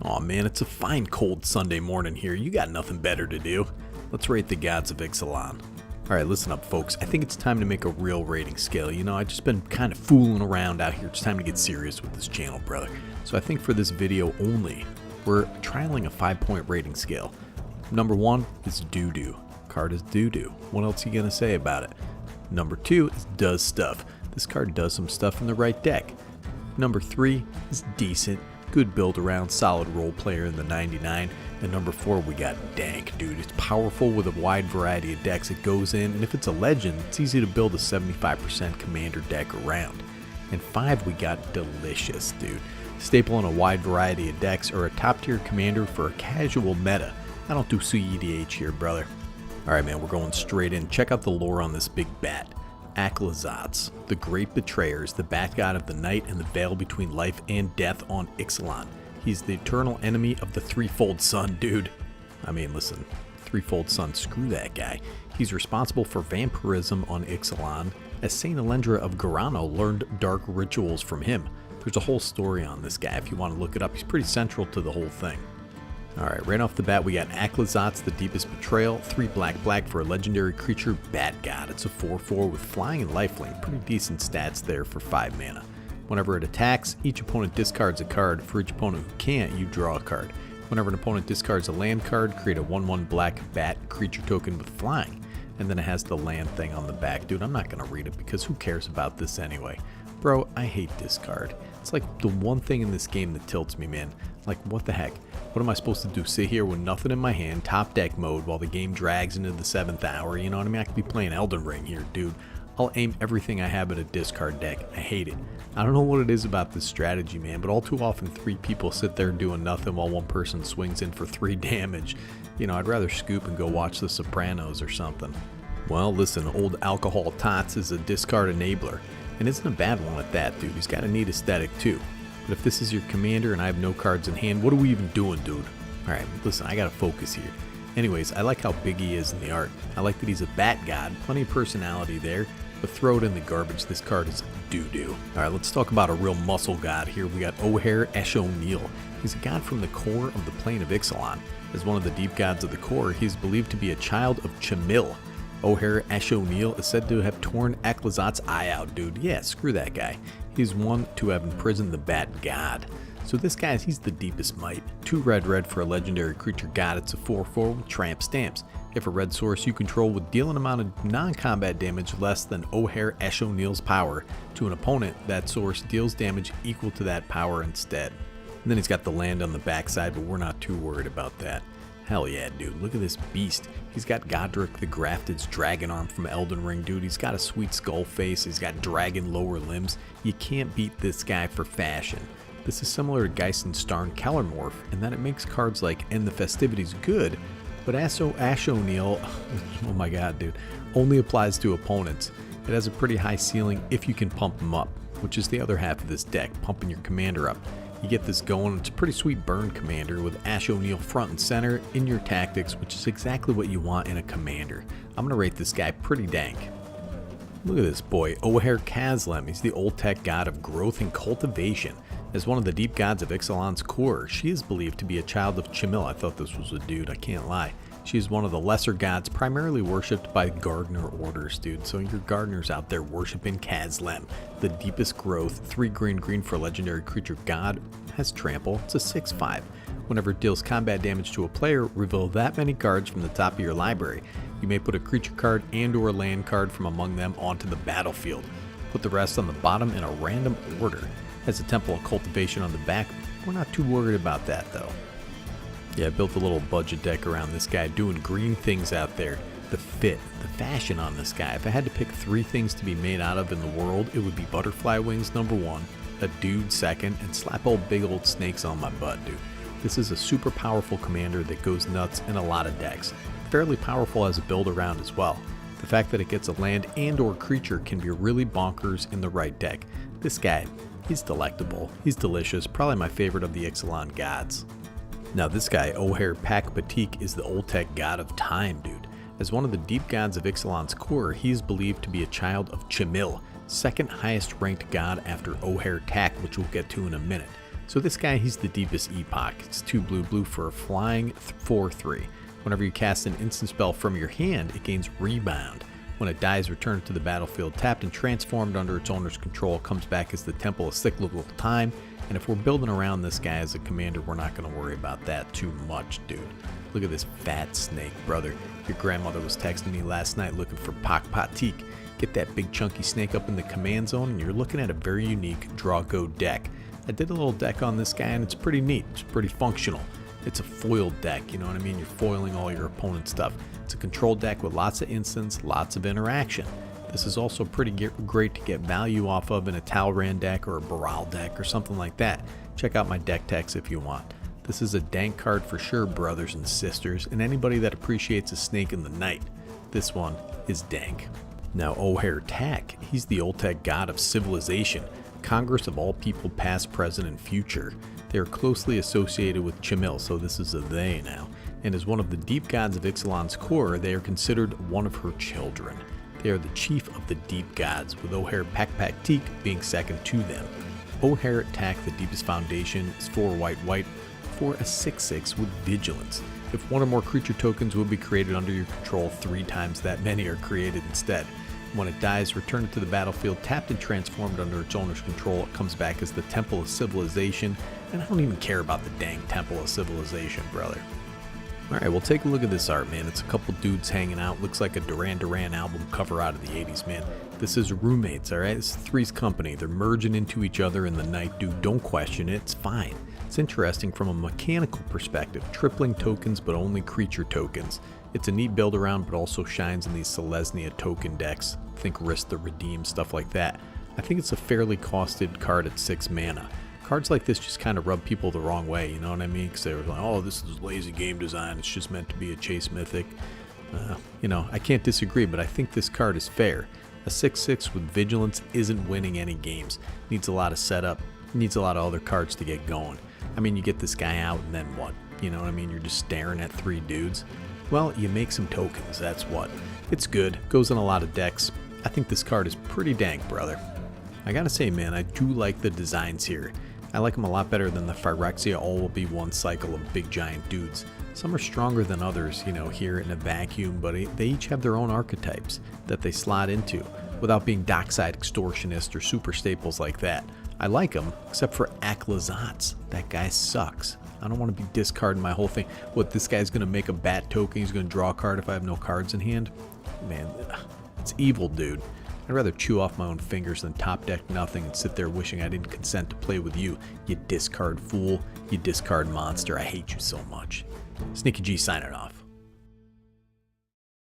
Aw man, it's a fine cold Sunday morning here. You got nothing better to do. Let's rate the gods of Ixalan. Alright, listen up folks. I think it's time to make a real rating scale. You know, I've just been kind of fooling around out here. It's time to get serious with this channel, brother. So I think for this video only, we're trialing a 5-point rating scale. Number 1 is doo-doo. Card is doo-doo. What else are you going to say about it? Number 2 is does stuff. This card does some stuff in the right deck. Number 3 is decent. Good build around, solid role player in the 99. And number 4 we got dank, dude. It's powerful with a wide variety of decks it goes in, and if it's a legend, it's easy to build a 75% commander deck around. And 5 we got delicious, dude. Staple in a wide variety of decks or a top tier commander for a casual meta. I don't do CEDH here, brother. Alright man, we're going straight in. Check out the lore on this big bat. Aclazotz, the great betrayer, is the bat god of the night and the veil between life and death on Ixalan. He's the eternal enemy of the threefold sun, dude. I mean, listen, threefold sun, screw that guy. He's responsible for vampirism on Ixalan, as Saint Elendra of Garano learned dark rituals from him. There's a whole story on this guy if you want to look it up. He's pretty central to the whole thing. Alright, right off the bat we got Aclazotz, the deepest betrayal, 3 black for a legendary creature, bat god. It's a 4/4 with flying and lifelink, pretty decent stats there for 5 mana. Whenever it attacks, each opponent discards a card. For each opponent who can't, you draw a card. Whenever an opponent discards a land card, create a 1/1 black bat creature token with flying. And then it has the land thing on the back. Dude, I'm not going to read it because who cares about this anyway? Bro, I hate discard. It's like the one thing in this game that tilts me, man. Like, what the heck? What am I supposed to do? Sit here with nothing in my hand, top deck mode, while the game drags into the 7th hour? You know what I mean? I could be playing Elden Ring here, dude. I'll aim everything I have at a discard deck. I hate it. I don't know what it is about this strategy, man, but all too often 3 people sit there doing nothing while one person swings in for 3 damage. You know, I'd rather scoop and go watch The Sopranos or something. Well, listen, old Alcohol Tots is a discard enabler, and isn't a bad one at that, dude. He's got a neat aesthetic too. But if this is your commander and I have no cards in hand, what are we even doing, dude? Alright, listen, I gotta focus here. Anyways, I like how big he is in the art. I like that he's a bat god, plenty of personality there, but throw it in the garbage. This card is doo-doo. Alright, let's talk about a real muscle god here. We got Ojer Axonil. He's a god from the core of the plane of Ixalan. As one of the deep gods of the core, he is believed to be a child of Chamil. Ojer Axonil is said to have torn Aclazotz's eye out, dude. Yeah, screw that guy. He's one to have imprisoned the bat god. So this guy, he's the deepest might. 2 red for a legendary creature god. It's a 4/4 with tramp stamps. If a red source you control would deal an amount of non-combat damage less than Ojer Axonil's power to an opponent, that source deals damage equal to that power instead. And then he's got the land on the backside, but we're not too worried about that. Hell yeah, dude. Look at this beast. He's got Godric the Grafted's dragon arm from Elden Ring, dude. He's got a sweet skull face. He's got dragon lower limbs. You can't beat this guy for fashion. This is similar to Geist Starn Kellermorph in that it makes cards like End the Festivities good, but Axonil, oh my god, dude, only applies to opponents. It has a pretty high ceiling if you can pump him up, which is the other half of this deck, pumping your commander up. You get this going, it's a pretty sweet burn commander with Axonil front and center in your tactics, which is exactly what you want in a commander. I'm going to rate this guy pretty dank. Look at this boy, Ojer Kaslem. He's the Old Taq god of growth and cultivation. As one of the deep gods of Ixalan's core, she is believed to be a child of Chamil. I thought this was a dude, I can't lie. She is one of the lesser gods primarily worshipped by gardener orders, dude. So your gardeners out there worshiping Kaslem. The deepest growth, 3 green for a legendary creature god, has trample. It's a 6/5. Whenever it deals combat damage to a player, reveal that many cards from the top of your library. You may put a creature card and or land card from among them onto the battlefield. Put the rest on the bottom in a random order. Has a Temple of Cultivation on the back. We're not too worried about that though. Yeah, I built a little budget deck around this guy, doing green things out there. The fit, the fashion on this guy. If I had to pick 3 things to be made out of in the world, it would be butterfly wings number 1, a dude second, and slap old big old snakes on my butt, dude. This is a super powerful commander that goes nuts in a lot of decks. Fairly powerful as a build around as well. The fact that it gets a land and or creature can be really bonkers in the right deck. This guy, he's delectable, he's delicious, probably my favorite of the Ixalan gods. Now this guy, Ojer Pakaj, is the Old Taq god of time, dude. As one of the deep gods of Ixalan's core, he is believed to be a child of Chamil, second highest ranked god after Ojer Taq, which we'll get to in a minute. So this guy, he's the deepest epoch. It's 2 blue for a flying 4/3. Whenever you cast an instant spell from your hand, it gains rebound. When it dies, return it to the battlefield tapped and transformed under its owner's control. It comes back as the Temple of Cyclical Time. And if we're building around this guy as a commander, we're not going to worry about that too much, dude. Look at this fat snake, brother. Your grandmother was texting me last night looking for Pakaj. Get that big chunky snake up in the command zone, and you're looking at a very unique draw-go deck. I did a little deck on this guy, and it's pretty neat. It's pretty functional. It's a foiled deck, you know what I mean? You're foiling all your opponent's stuff. It's a control deck with lots of instants, lots of interaction. This is also pretty great to get value off of in a Talran deck or a Betrayal deck or something like that. Check out my deck techs if you want. This is a dank card for sure, brothers and sisters, and anybody that appreciates a snake in the night. This one is dank. Now, Ojer Taq, he's the Oltec god of civilization, Congress of all people past, present, and future. They are closely associated with Chimil, so this is a they now, and as one of the deep gods of Ixalan's core, they are considered one of her children. They are the chief of the deep gods, with Ojer Pakaj being second to them. Ojer Taq, the deepest foundation, is 4 white for a 6/6 with vigilance. If one or more creature tokens will be created under your control, 3 times that many are created instead. When it dies, return it to the battlefield tapped and transformed under its owner's control. It comes back as the Temple of Civilization, and I don't even care about the dang Temple of Civilization, brother. Alright, well, take a look at this art, man. It's a couple dudes hanging out. Looks like a Duran Duran album cover out of the 80s, man. This is roommates, alright? This is Three's Company. They're merging into each other in the night, dude. Don't question it. It's fine. It's interesting from a mechanical perspective. Tripling tokens, but only creature tokens. It's a neat build around, but also shines in these Selesnya token decks. Think Risk the Redeem, stuff like that. I think it's a fairly costed card at 6 mana. Cards like this just kind of rub people the wrong way, you know what I mean? Because they were like, oh, this is lazy game design. It's just meant to be a chase mythic. You know, I can't disagree, but I think this card is fair. A 6/6 with vigilance isn't winning any games. Needs a lot of setup. Needs a lot of other cards to get going. I mean, you get this guy out and then what? You know what I mean? You're just staring at 3 dudes. Well, you make some tokens, that's what. It's good. Goes in a lot of decks. I think this card is pretty dank, brother. I gotta say, man, I do like the designs here. I like them a lot better than the Phyrexia all will be one cycle of big giant dudes. Some are stronger than others, you know, here in a vacuum, but they each have their own archetypes that they slot into without being dockside extortionist or super staples like that. I like them, except for Aclazotz. That guy sucks. I don't want to be discarding my whole thing. What, this guy's going to make a bat token? He's going to draw a card if I have no cards in hand? Man, it's evil, dude. I'd rather chew off my own fingers than top deck nothing and sit there wishing I didn't consent to play with you, you discard fool, you discard monster. I hate you so much. Sneaky G signing off.